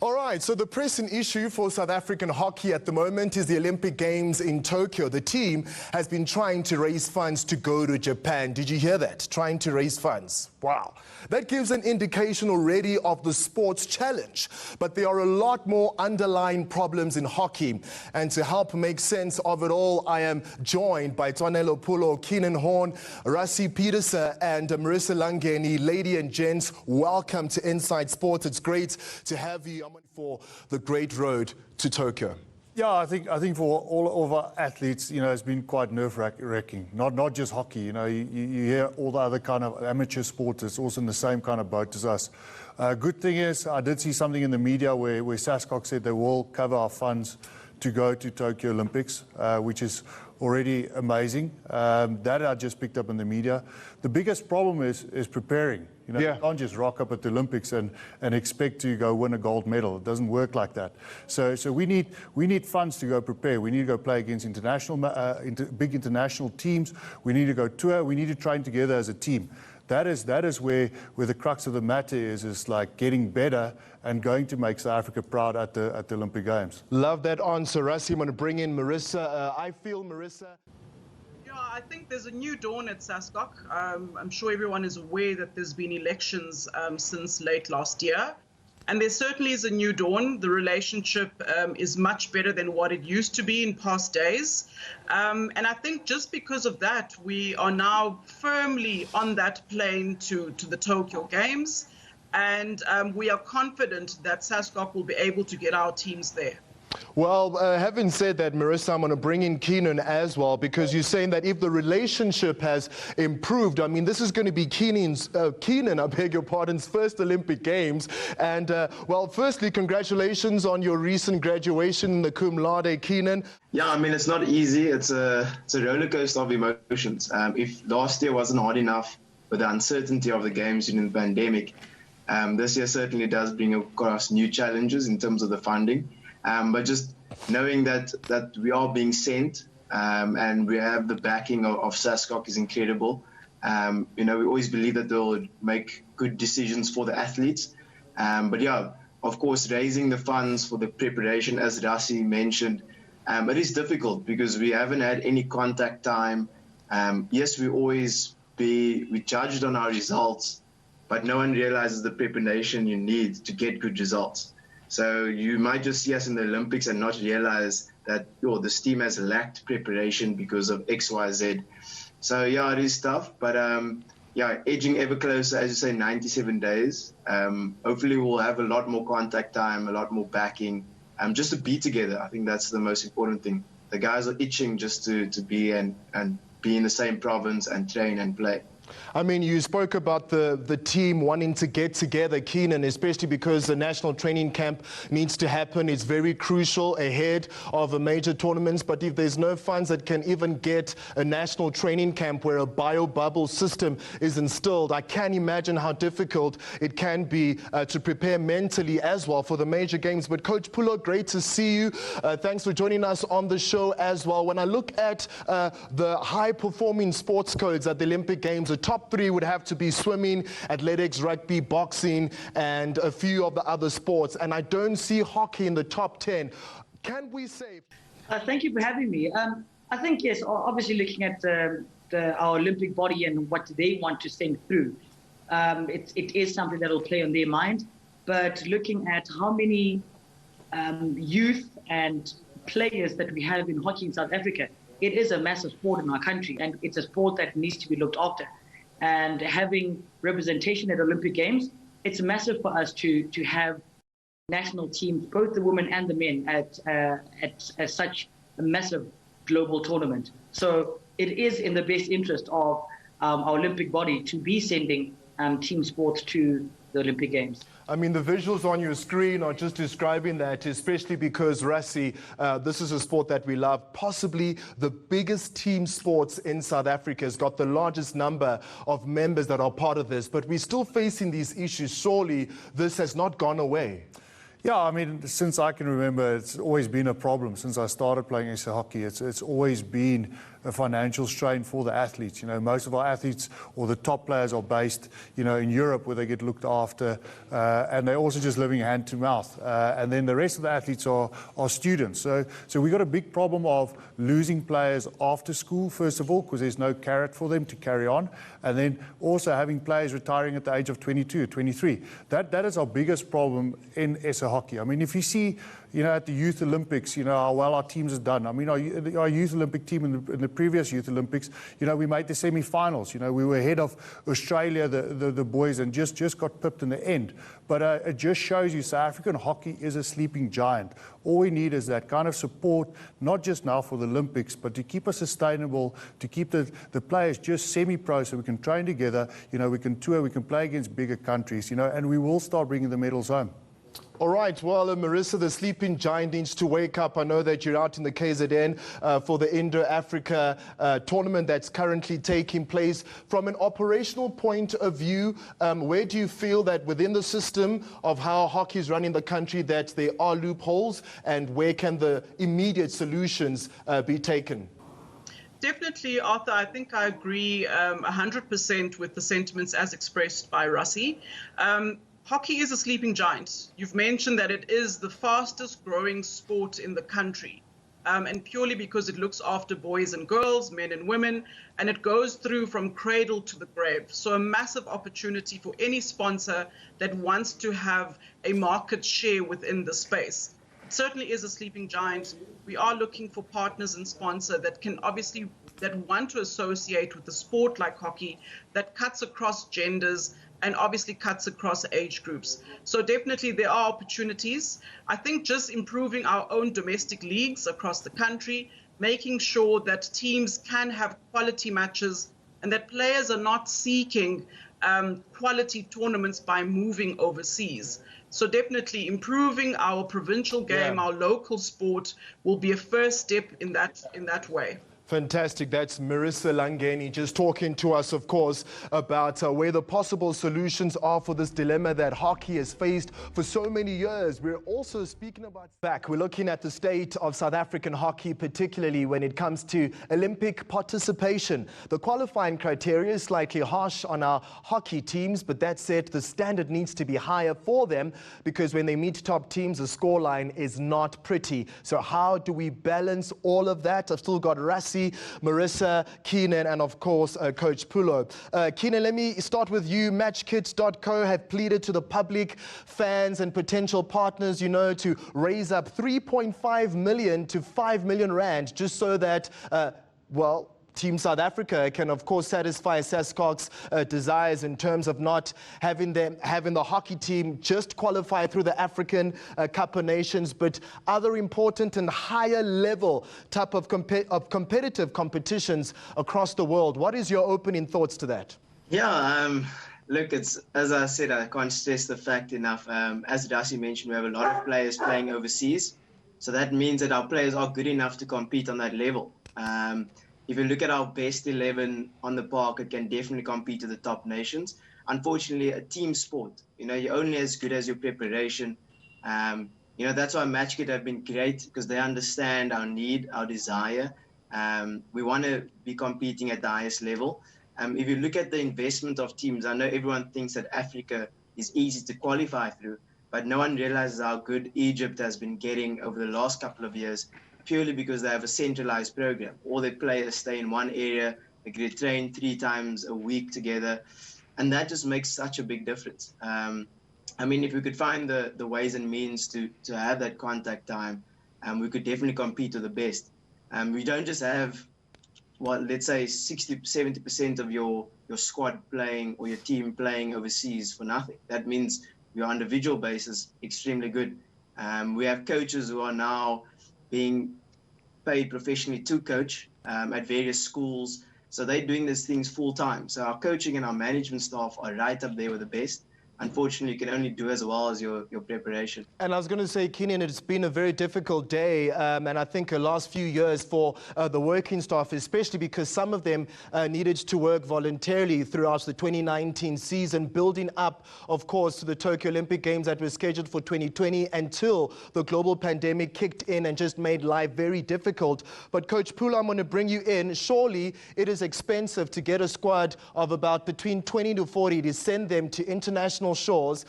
All right, so the pressing issue for South African hockey at the moment is the Olympic Games in Tokyo. The team has been trying to raise funds to go to Japan. Did you hear that? Trying to raise funds. Wow. That gives an indication already of the sports challenge. But there are a lot more underlying problems in hockey. And to help make sense of it all, I am joined by Twanelo Pulo, Keenan Horn, Rassie Peterson, and Marissa Langeni. Ladies and gents, welcome to Inside Sports. It's great to have you for the great road to Tokyo. Yeah, I think for all of our athletes, it's been quite nerve-wracking. Not just hockey, you hear all the other kind of amateur sports that's also in the same kind of boat as us. Good thing is, I did see something in the media where SASCOC said they will cover our funds to go to Tokyo Olympics, which is already amazing. That I just picked up in the media. The biggest problem is preparing. You can't just rock up at the Olympics and expect to go win a gold medal. It doesn't work like that. So we need funds to go prepare. We need to go play against big international teams. We need to go tour. We need to train together as a team. That is where the crux of the matter is like getting better and going to make South Africa proud at the Olympic Games. Love that answer, Rassie. I'm going to bring in Marissa. I feel, Marissa. I think there's a new dawn at SASCOC. I'm sure everyone is aware that there's been elections since late last year. And there certainly is a new dawn. The relationship is much better than what it used to be in past days. And I think just because of that, we are now firmly on that plane to the Tokyo Games. And we are confident that SASCOC will be able to get our teams there. Well, having said that, Marissa, I'm going to bring in Keenan as well, because you're saying that if the relationship has improved, I mean, this is going to be Keenan, I beg your pardon's first Olympic Games. And, well, firstly, congratulations on your recent graduation, the cum laude, Keenan. Yeah, I mean, it's not easy. It's a roller coaster of emotions. If last year wasn't hard enough with the uncertainty of the games during the pandemic, this year certainly does bring across new challenges in terms of the funding. But just knowing that we are being sent and we have the backing of SASCOC is incredible. We always believe that they'll make good decisions for the athletes. But yeah, of course, raising the funds for the preparation, as Rassie mentioned, it is difficult because we haven't had any contact time. Yes, we judged on our results, but no one realizes the preparation you need to get good results. So you might just see us in the Olympics and not realize that this team has lacked preparation because of X, Y, Z. So yeah, it is tough, but yeah, edging ever closer, as you say, 97 days. Hopefully we'll have a lot more contact time, a lot more backing, just to be together. I think that's the most important thing. The guys are itching just to be and be in the same province and train and play. I mean, you spoke about the team wanting to get together, Keenan, especially because the national training camp needs to happen. It's very crucial ahead of a major tournaments. But if there's no funds that can even get a national training camp where a bio-bubble system is instilled, I can't imagine how difficult it can be to prepare mentally as well for the major games. But Coach Pulo, great to see you. Thanks for joining us on the show as well. When I look at the high-performing sports codes at the Olympic Games, the top three would have to be swimming, athletics, rugby, boxing, and a few of the other sports. And I don't see hockey in the top 10. Can we say? Thank you for having me. I think, yes, obviously looking at our Olympic body and what they want to send through, it is something that will play on their mind. But looking at how many youth and players that we have in hockey in South Africa, it is a massive sport in our country, and it's a sport that needs to be looked after. And having representation at Olympic Games, it's massive for us to have national teams, both the women and the men, at such a massive global tournament. So it is in the best interest of our Olympic body to be sending team sports to the Olympic Games. I mean, the visuals on your screen are just describing that, especially because, Rassie, this is a sport that we love. Possibly the biggest team sports in South Africa has got the largest number of members that are part of this, but we're still facing these issues. Surely this has not gone away. Yeah, I mean, since I can remember, it's always been a problem. Since I started playing eNCA hockey, it's always been a financial strain for the athletes. You know, most of our athletes or the top players are based, you know, in Europe where they get looked after, and they're also just living hand to mouth. And then the rest of the athletes are students. So we've got a big problem of losing players after school, first of all, because there's no carrot for them to carry on. And then also having players retiring at the age of 22, 23. That is our biggest problem in SA hockey. I mean, if you see, you know, at the Youth Olympics, you know, how well our teams have done. I mean, our Youth Olympic team in the previous Youth Olympics, you know, we made the semi-finals. You know, we were ahead of Australia, the boys, and just got pipped in the end. But it just shows you South African hockey is a sleeping giant. All we need is that kind of support, not just now for the Olympics, but to keep us sustainable, to keep the players just semi-pro so we can train together, you know, we can tour, we can play against bigger countries, you know, and we will start bringing the medals home. All right, well, Marissa, the sleeping giant needs to wake up. I know that you're out in the KZN for the Indo-Africa tournament that's currently taking place. From an operational point of view, where do you feel that within the system of how hockey is run in the country that there are loopholes, and where can the immediate solutions be taken? Definitely, Arthur, I think I agree 100% with the sentiments as expressed by Rassie. Hockey is a sleeping giant. You've mentioned that it is the fastest growing sport in the country, and purely because it looks after boys and girls, men and women, and it goes through from cradle to the grave. So a massive opportunity for any sponsor that wants to have a market share within the space. It certainly is a sleeping giant. We are looking for partners and sponsors that can obviously, that want to associate with the sport like hockey, that cuts across genders, and obviously cuts across age groups. So definitely there are opportunities. I think just improving our own domestic leagues across the country, making sure that teams can have quality matches and that players are not seeking quality tournaments by moving overseas. So definitely improving our provincial game, our local sport will be a first step in that way. Fantastic. That's Marissa Langeni just talking to us, of course, about where the possible solutions are for this dilemma that hockey has faced for so many years. We're also speaking about we're looking at the state of South African hockey, particularly when it comes to Olympic participation. The qualifying criteria is slightly harsh on our hockey teams, but that said, the standard needs to be higher for them because when they meet top teams, the scoreline is not pretty. So how do we balance all of that? I've still got Rassie, Marissa, Keenan, and of course, Coach Pulo. Keenan, let me start with you. Matchkits.co have pleaded to the public, fans, and potential partners, you know, to raise up 3.5 million to 5 million rand, just so that, Team South Africa can, of course, satisfy SASCOC's desires in terms of not having the hockey team just qualify through the African Cup of Nations, but other important and higher level type of competitive competitions across the world. What is your opening thoughts to that? Yeah, look, it's, as I said, I can't stress the fact enough. As Rassie mentioned, we have a lot of players playing overseas. So that means that our players are good enough to compete on that level. If you look at our best 11 on the park, it can definitely compete with the top nations. Unfortunately, a team sport, you know, you're only as good as your preparation. You know, that's why Matchkit have been great because they understand our need, our desire. We want to be competing at the highest level. If you look at the investment of teams, I know everyone thinks that Africa is easy to qualify through, but no one realizes how good Egypt has been getting over the last couple of years, purely because they have a centralized program. All their players stay in one area, they get trained 3 times a week together, and that just makes such a big difference. I mean, if we could find the ways and means to have that contact time, we could definitely compete with the best. We don't just have, let's say 60-70% of your squad playing or your team playing overseas for nothing. That means your individual base is extremely good. We have coaches who are now being paid professionally to coach at various schools. So they're doing these things full time. So our coaching and our management staff are right up there with the best. unfortunately, you can only do as well as your preparation. And I was going to say, Keenan, it's been a very difficult day, and I think the last few years for the working staff, especially because some of them needed to work voluntarily throughout the 2019 season, building up, of course, to the Tokyo Olympic Games that were scheduled for 2020 until the global pandemic kicked in and just made life very difficult. But Coach Pula, I'm going to bring you in. Surely it is expensive to get a squad of about between 20 to 40 to send them to international shores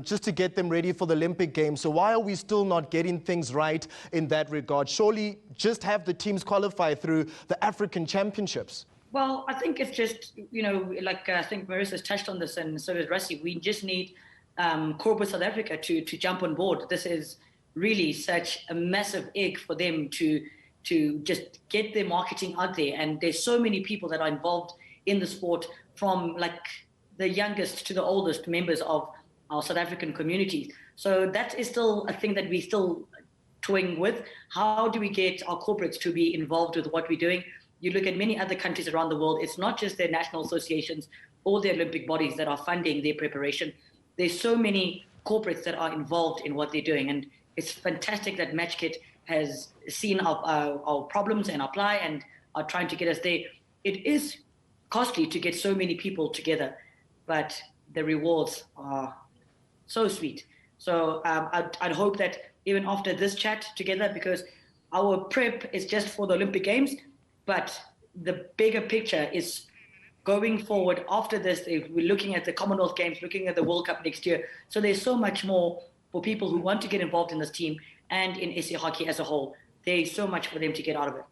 just to get them ready for the Olympic Games. So why are we still not getting things right in that regard? Surely just have the teams qualify through the African Championships. Well, I think it's just, like I think Marissa's touched on this and so has Rassie. We just need corporate South Africa to jump on board. This is really such a massive egg for them to just get their marketing out there. And there's so many people that are involved in the sport, from like the youngest to the oldest members of our South African communities. So that is still a thing that we're still toying with. How do we get our corporates to be involved with what we're doing? You look at many other countries around the world, it's not just their national associations or their Olympic bodies that are funding their preparation. There's so many corporates that are involved in what they're doing. And it's fantastic that MatchKit has seen our problems and our plight and are trying to get us there. It is costly to get so many people together, but the rewards are so sweet. So I'd hope that even after this chat together, because our prep is just for the Olympic Games, but the bigger picture is going forward after this. We're looking at the Commonwealth Games, looking at the World Cup next year. So there's so much more for people who want to get involved in this team and in SA hockey as a whole. There's so much for them to get out of it.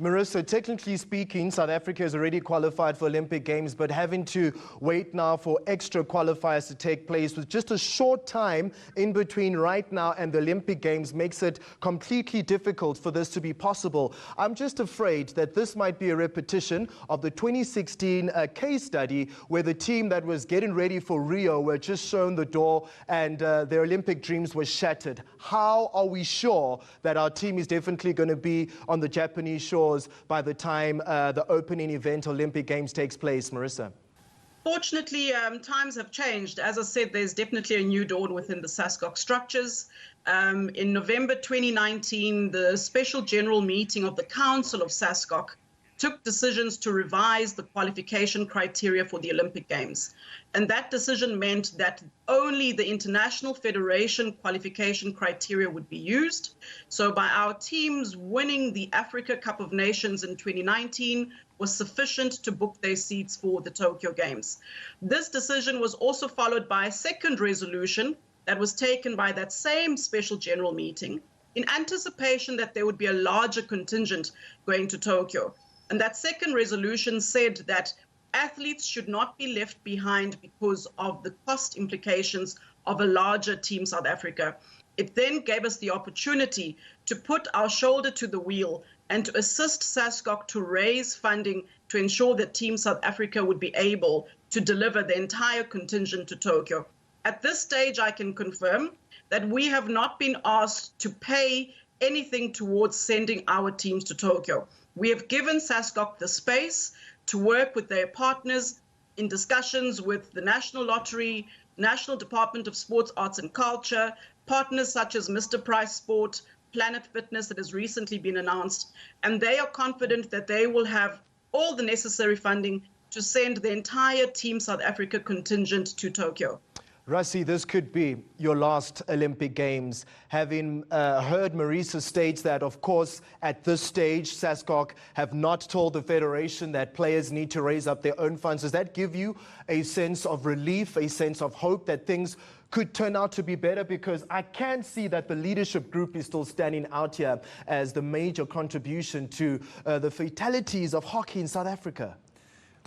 Marissa, technically speaking, South Africa has already qualified for Olympic Games, but having to wait now for extra qualifiers to take place with just a short time in between right now and the Olympic Games makes it completely difficult for this to be possible. I'm just afraid that this might be a repetition of the 2016 case study where the team that was getting ready for Rio were just shown the door and their Olympic dreams were shattered. How are we sure that our team is definitely going to be on the Japanese shore by the time the opening event Olympic Games takes place, Marissa? Fortunately, times have changed. As I said, there's definitely a new dawn within the SASCOC structures. In November 2019, the special general meeting of the Council of SASCOC took decisions to revise the qualification criteria for the Olympic Games. And that decision meant that only the International Federation qualification criteria would be used. So by our teams winning the Africa Cup of Nations in 2019 was sufficient to book their seats for the Tokyo Games. This decision was also followed by a second resolution that was taken by that same special general meeting in anticipation that there would be a larger contingent going to Tokyo. And that second resolution said that athletes should not be left behind because of the cost implications of a larger Team South Africa. It then gave us the opportunity to put our shoulder to the wheel and to assist SASCOC to raise funding to ensure that Team South Africa would be able to deliver the entire contingent to Tokyo. At this stage, I can confirm that we have not been asked to pay anything towards sending our teams to Tokyo. We have given SASCOC the space to work with their partners in discussions with the National Lottery, National Department of Sports, Arts and Culture, partners such as Mr. Price Sport, Planet Fitness that has recently been announced, and they are confident that they will have all the necessary funding to send the entire Team South Africa contingent to Tokyo. Rassie, this could be your last Olympic Games. Having heard Marissa state that, of course, at this stage, SASCOC have not told the Federation that players need to raise up their own funds. Does that give you a sense of relief, a sense of hope that things could turn out to be better? Because I can see that the leadership group is still standing out here as the major contribution to the fatalities of hockey in South Africa.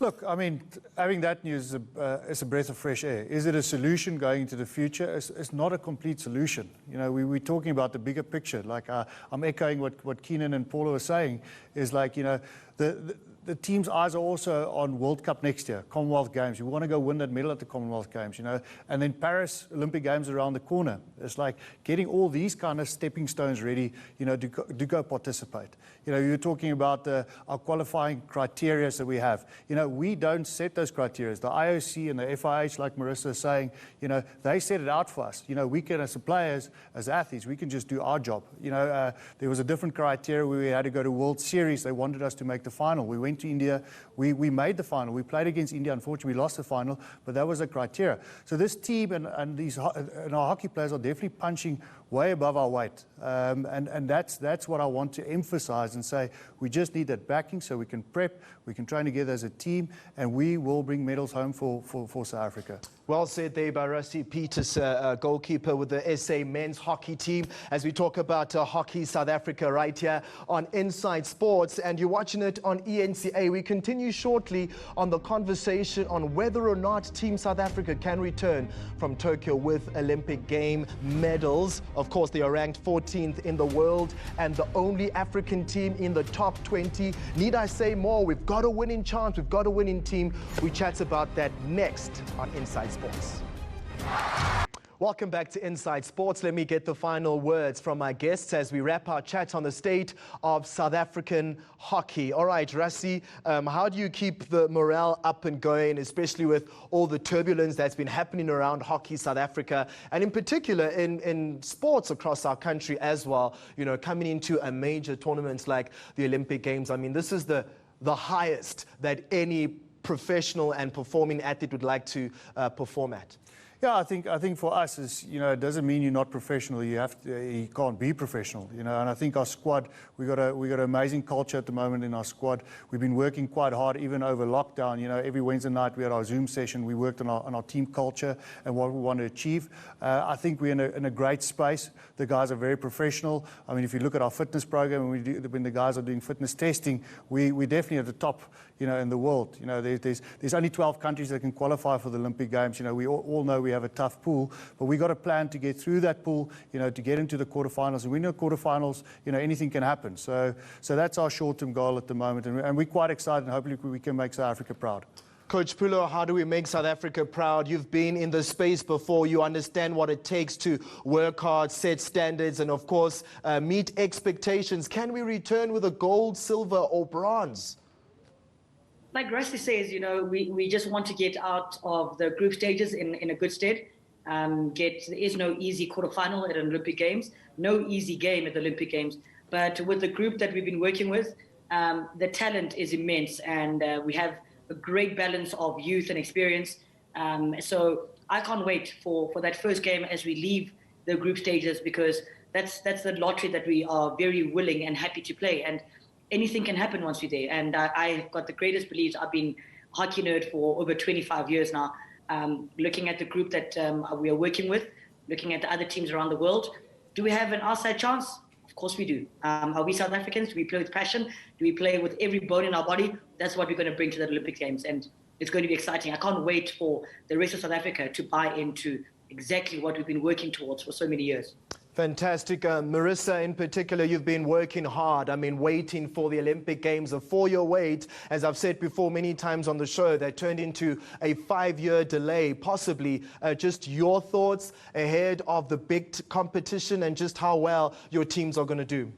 Look, I mean, having that news is a breath of fresh air. Is it a solution going into the future? It's not a complete solution. You know, we're talking about the bigger picture. Like I'm echoing what Keenan and Paula were saying. Is like, you know, the the team's eyes are also on World Cup next year, Commonwealth Games. We want to go win that medal at the Commonwealth Games, and then Paris Olympic Games around the corner. It's like getting all these kind of stepping stones ready, to go participate. You were talking about our qualifying criteria that we have. We don't set those criteria. The IOC and the FIH, like Marissa is saying, they set it out for us. We can, as players, as athletes, we can just do our job. There was a different criteria where we had to go to World Series. They wanted us to make the final. We went to India. We made the final. We played against India. Unfortunately, we lost the final, but that was the criteria. So this team and our hockey players are definitely punching way above our weight. And that's what I want to emphasize and say, we just need that backing so we can prep, we can train together as a team, and we will bring medals home for South Africa. Well said there by Rassie Peters, goalkeeper with the SA men's hockey team, as we talk about Hockey South Africa right here on Inside Sports, and you're watching it on eNCA. We continue shortly on the conversation on whether or not Team South Africa can return from Tokyo with Olympic game medals. Of course, they are ranked 14th in the world and the only African team in the top 20. Need I say more? We've got a winning chance. We've got a winning team. We chat about that next on Inside Sports. Welcome back to Inside Sports. Let me get the final words from my guests as we wrap our chat on the state of South African hockey. All right, Rassie, how do you keep the morale up and going, especially with all the turbulence that's been happening around Hockey South Africa, and in particular in sports across our country as well, coming into a major tournament like the Olympic Games? I mean, this is the highest that any professional and performing athlete would like to perform at. Yeah, I think for us is, it doesn't mean you're not professional. You can't be professional, And I think our squad, we got an amazing culture at the moment in our squad. We've been working quite hard, even over lockdown. Every Wednesday night we had our Zoom session. We worked on our team culture and what we want to achieve. I think we're in a great space. The guys are very professional. I mean, if you look at our fitness program, when the guys are doing fitness testing, we're definitely at the top, in the world. There's only 12 countries that can qualify for the Olympic Games. We all know we have a tough pool, but we got a plan to get through that pool, to get into the quarterfinals. And we know quarterfinals, anything can happen. So that's our short-term goal at the moment, and we're quite excited, and hopefully we can make South Africa proud. Coach Pulo, how do we make South Africa proud? You've been in the space before. You understand what it takes to work hard, set standards, and of course, meet expectations. Can we return with a gold, silver, or bronze? Like Rusty says, we just want to get out of the group stages in a good stead. There is no easy quarterfinal at an Olympic Games, no easy game at the Olympic Games. But with the group that we've been working with, the talent is immense, and we have a great balance of youth and experience. So I can't wait for that first game as we leave the group stages, because that's the lottery that we are very willing and happy to play. And anything can happen once we're there. And I've got the greatest beliefs. I've been a hockey nerd for over 25 years now. Looking at the group that we are working with, looking at the other teams around the world, do we have an outside chance? Of course we do. Are we South Africans? Do we play with passion? Do we play with every bone in our body? That's what we're going to bring to the Olympic Games. And it's going to be exciting. I can't wait for the rest of South Africa to buy into exactly what we've been working towards for so many years. Fantastic. Marissa, in particular, you've been working hard. I mean, waiting for the Olympic Games, a 4-year wait. As I've said before many times on the show, that turned into a 5-year delay, possibly. Just your thoughts ahead of the big competition and just how well your teams are going to do.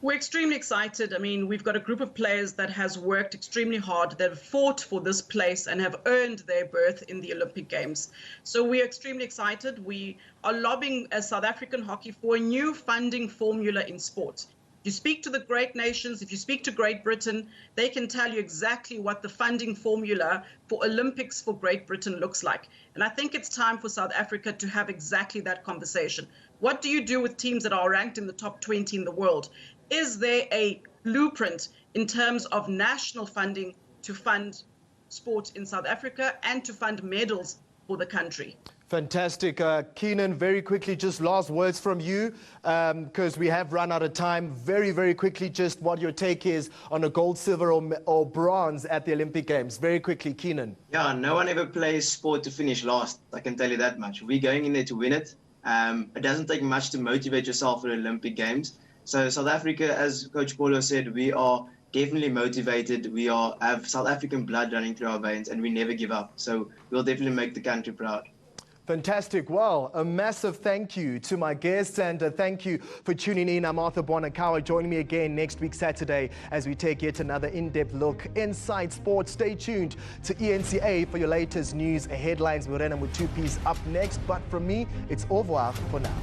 We're extremely excited. I mean, we've got a group of players that has worked extremely hard. They've fought for this place and have earned their berth in the Olympic Games. So we're extremely excited. We are lobbying as South African hockey for a new funding formula in sport. You speak to the great nations, if you speak to Great Britain, they can tell you exactly what the funding formula for Olympics for Great Britain looks like. And I think it's time for South Africa to have exactly that conversation. What do you do with teams that are ranked in the top 20 in the world? Is there a blueprint in terms of national funding to fund sport in South Africa and to fund medals for the country? Fantastic. Keenan, very quickly, just last words from you, because we have run out of time. Very, very quickly, just what your take is on a gold, silver, or bronze at the Olympic Games. Very quickly, Keenan. Yeah, no one ever plays sport to finish last. I can tell you that much. We're going in there to win it. It doesn't take much to motivate yourself for the Olympic Games. So South Africa, as Coach Paulo said, we are definitely motivated. We have South African blood running through our veins, and we never give up. So we'll definitely make the country proud. Fantastic. Well, a massive thank you to my guests, and thank you for tuning in. I'm Arthur Bonakawa. Join me again next week, Saturday, as we take yet another in-depth look inside sports. Stay tuned to eNCA for your latest news, headlines. We're with two-piece up next. But from me, it's au revoir for now.